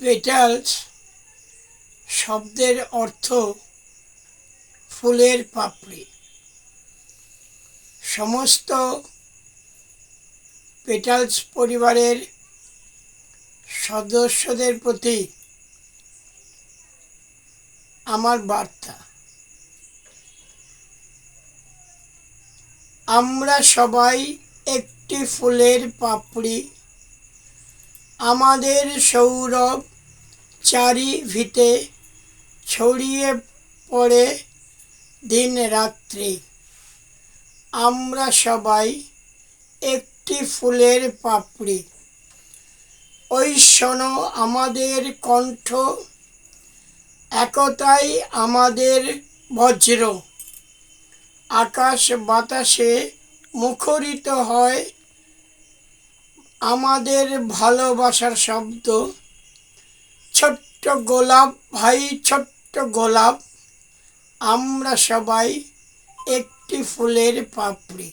Petals শব্দের অর্থ ফুলের পাপড়ি। সমস্ত পেটালস পরিবারের সদস্যদের প্রতি আমার বার্তা, আমরা সবাই একটি ফুলের পাপড়ি। আমাদের সৌরভ চারিভিতে ছড়িয়ে পড়ে দিন রাত্রি। আমরা সবাই একটি ফুলের পাপড়ি। ওই শোনো আমাদের কণ্ঠ, একতাই আমাদের বজ্র। আকাশ বাতাসে মুখরিত হয় আমাদের ভালোবাসার শব্দ। ছোট্ট গোলাপ ভাই, ছোট্ট গোলাপ, আমরা সবাই একটি ফুলের পাপড়ি।